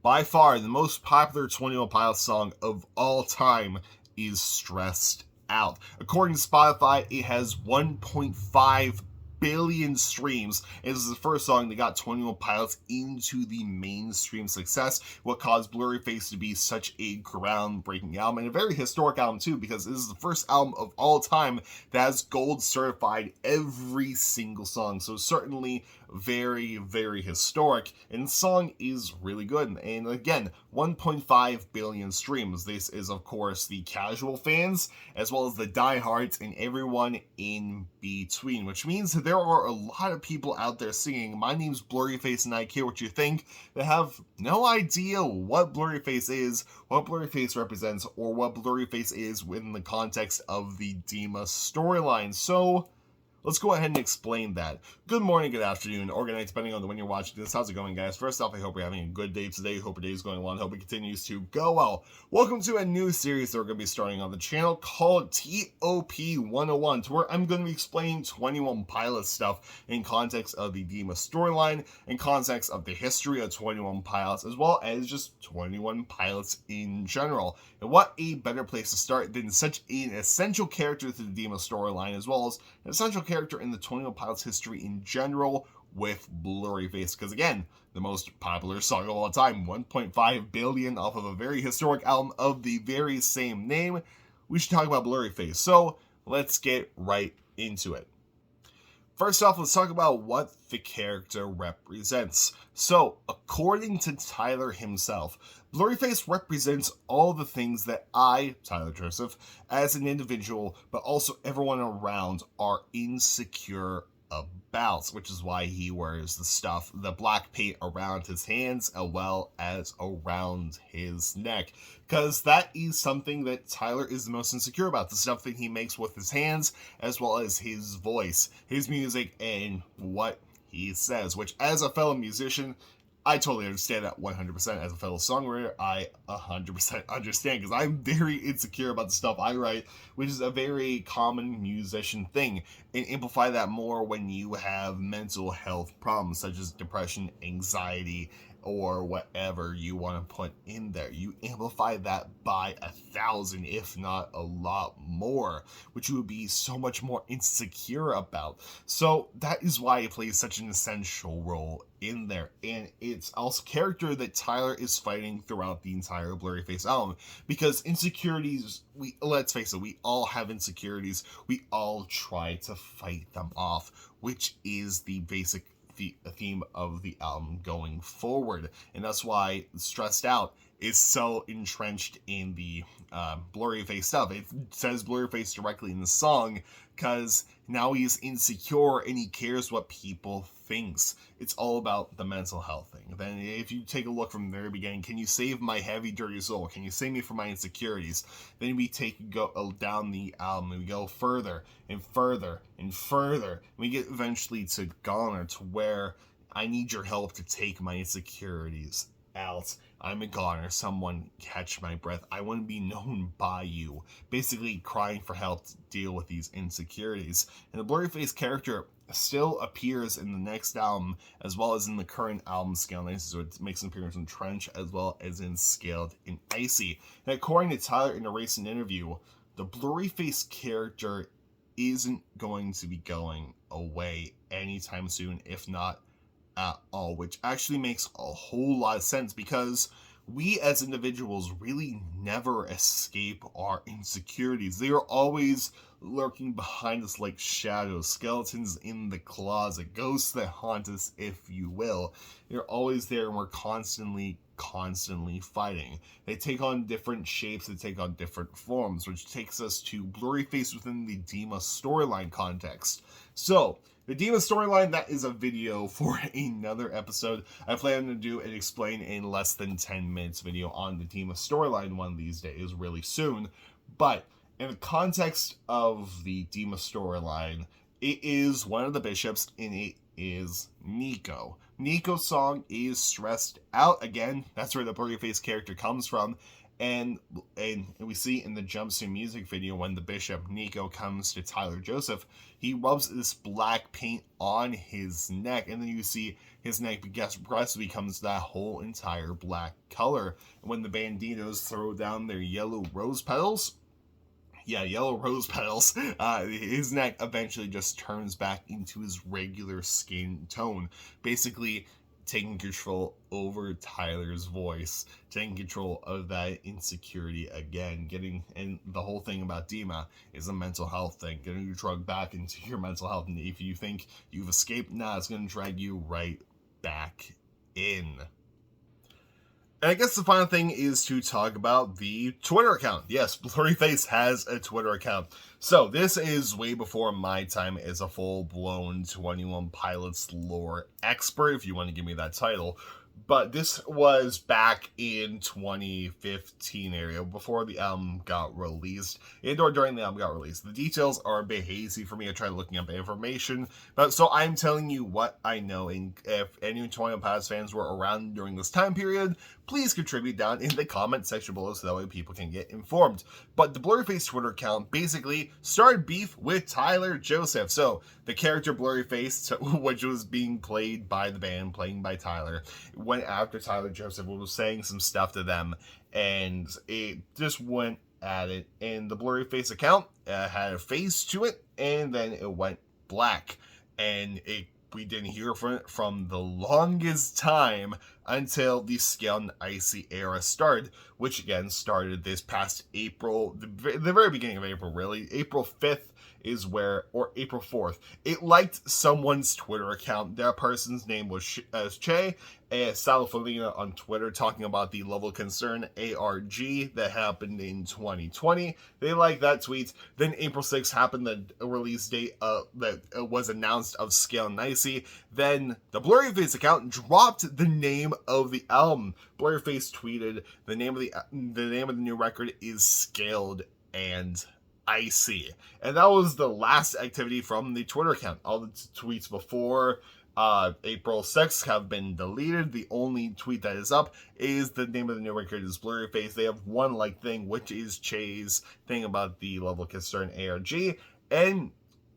By far, the most popular 21 Pilots song of all time is Stressed Out. According to Spotify, it has 1.5 billion streams. It is the first song that got 21 Pilots into the mainstream success, what caused Blurryface to be such a groundbreaking album, and a very historic album too, because this is the first album of all time that has gold certified every single song. So certainly very, very historic, and the song is really good. And again, 1.5 billion streams. This is, of course, the casual fans, as well as the diehards, and everyone in between, which means that there are a lot of people out there singing "My name's Blurryface and I care what you think" that have no idea what Blurryface is, what Blurryface represents, or what Blurryface is within the context of the Dima storyline. So let's go ahead and explain that. Good morning, good afternoon, or good night, depending on when you're watching this. How's it going, guys? First off, I hope you're having a good day today. Hope your day is going well, and hope it continues to go well. Welcome to a new series that we're going to be starting on the channel called TOP 101, to where I'm going to be explaining 21 Pilots stuff in context of the Dima storyline, in context of the history of 21 Pilots, as well as just 21 Pilots in general. And what a better place to start than such an essential character to the Dima storyline, as well as an essential character in the 21 Pilots history in general, with Blurryface, because again, the most popular song of all time, 1.5 billion off of a very historic album of the very same name. We should talk about Blurryface, so let's get right into it. First off, let's talk about what the character represents. So, according to Tyler himself, Blurryface represents all the things that I, Tyler Joseph, as an individual, but also everyone around, are insecure about, which is why he wears the black paint around his hands as well as around his neck, because that is something that Tyler is the most insecure about, the stuff that he makes with his hands as well as his voice, his music, and what he says, which as a fellow musician, I totally understand that 100%. As a fellow songwriter, I 100% understand, because I'm very insecure about the stuff I write, which is a very common musician thing. And amplify that more when you have mental health problems, such as depression, anxiety, or whatever you want to put in there. You amplify that by 1,000, if not a lot more, which you would be so much more insecure about. So that is why it plays such an essential role in there. And it's also a character that Tyler is fighting throughout the entire Blurryface album, because insecurities, let's face it, we all have insecurities. We all try to fight them off, which is the basic theme of the album going forward. And that's why Stressed Out is so entrenched in the Blurryface stuff. It says Blurryface directly in the song, because now he's insecure and he cares what people thinks. It's all about the mental health thing. Then if you take a look from the very beginning, can you save my heavy, dirty soul? Can you save me from my insecurities? Then we go down the album, and we go further and further and further. And we get eventually to Goner, to where I need your help to take my insecurities out. I'm a goner, someone catch my breath, I want to be known by you. Basically crying for help to deal with these insecurities. And the Blurryface character still appears in the next album, as well as in the current album, Scaled and Icy, so it makes an appearance in Trench as well as in Scaled and Icy. And according to Tyler in a recent interview, the Blurryface character isn't going to be going away anytime soon, if not at all, which actually makes a whole lot of sense, because we as individuals really never escape our insecurities. They are always lurking behind us like shadows, skeletons in the closet, ghosts that haunt us, if you will. They're always there, and we're constantly fighting. They take on different shapes, they take on different forms, which takes us to Blurryface within the Dima storyline context. So, the Dima storyline, that is a video for another episode. I plan to do and explain in less than 10 minutes video on the Dima storyline one of these days, really soon. But in the context of the Dima storyline, it is one of the bishops, and it is Nico. Nico's song is Stressed Out. Again, that's where the Blurryface character comes from. And we see in the jumpsuit music video, when the bishop, Nico, comes to Tyler Joseph, he rubs this black paint on his neck, and then you see his neck progressively becomes that whole entire black color. And when the banditos throw down their yellow rose petals, yellow rose petals, his neck eventually just turns back into his regular skin tone, basically taking control over Tyler's voice, taking control of that insecurity again, and the whole thing about Dima is a mental health thing, getting you drugged back into your mental health, and if you think you've escaped, it's going to drag you right back in. And I guess the final thing is to talk about the Twitter account. Yes, Blurryface has a Twitter account. So this is way before my time as a full-blown 21 Pilots lore expert, if you want to give me that title. But this was back in 2015 area, before the album got released, and or during the album got released. The details are a bit hazy for me. I tried looking up information, but so I'm telling you what I know, and if any 21 Pilots fans were around during this time period, please contribute down in the comment section below so that way people can get informed. But the Blurryface Twitter account basically started beef with Tyler Joseph. So the character Blurryface, which was being played by the band, playing by Tyler, went after Tyler Joseph, was saying some stuff to them, and it just went at it. And the Blurryface account had a face to it, and then it went black, and we didn't hear from it from the longest time until the Scale and Icy era started, which again started this past April, the very beginning of April, really. April 5th is where, or April 4th, it liked someone's Twitter account. That person's name was Che Salafalina on Twitter, talking about the Level of Concern ARG that happened in 2020. They liked that tweet. Then April 6th happened, the release date that was announced of Scale and Icy. Then the Blurryface account dropped the name of the album. Blurryface tweeted the name of the new record is Scaled and Icy. And that was the last activity from the Twitter account. All the tweets before April 6th have been deleted. The only tweet that is up is the name of the new record is Blurryface. They have one thing, which is Che's thing about the Level of Concern ARG. And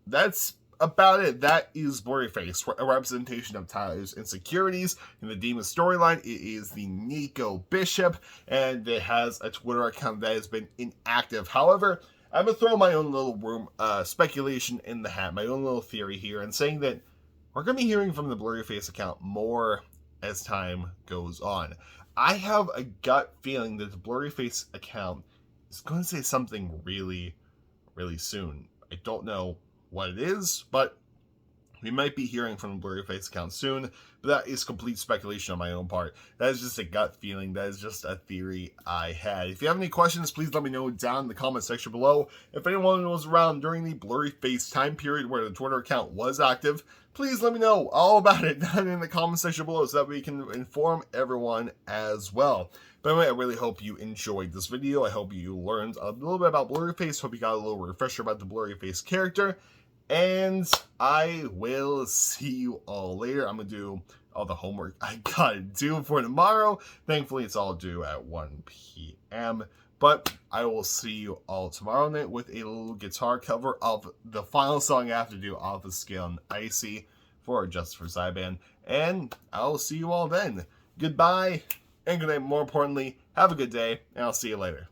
that's about it. That is Blurryface, a representation of Tyler's insecurities in the Demon storyline. It is the Nico Bishop, and it has a Twitter account that has been inactive. However, I'm going to throw my own little speculation in the hat, my own little theory here, and saying that we're going to be hearing from the Blurryface account more as time goes on. I have a gut feeling that the Blurryface account is going to say something really, really soon. I don't know what it is, but we might be hearing from the Blurryface account soon, but that is complete speculation on my own part. That is just a gut feeling. That is just a theory I had. If you have any questions, please let me know down in the comment section below. If anyone was around during the Blurryface time period where the Twitter account was active, please let me know all about it down in the comment section below so that we can inform everyone as well. But anyway, I really hope you enjoyed this video. I hope you learned a little bit about Blurryface. Hope you got a little refresher about the Blurryface character. And I will see you all later. I'm going to do all the homework I got to do for tomorrow. Thankfully, it's all due at 1 p.m. But I will see you all tomorrow night with a little guitar cover of the final song I have to do off of Scale and Icy for Justice for Zyban. And I'll see you all then. Goodbye and good night. More importantly, have a good day, and I'll see you later.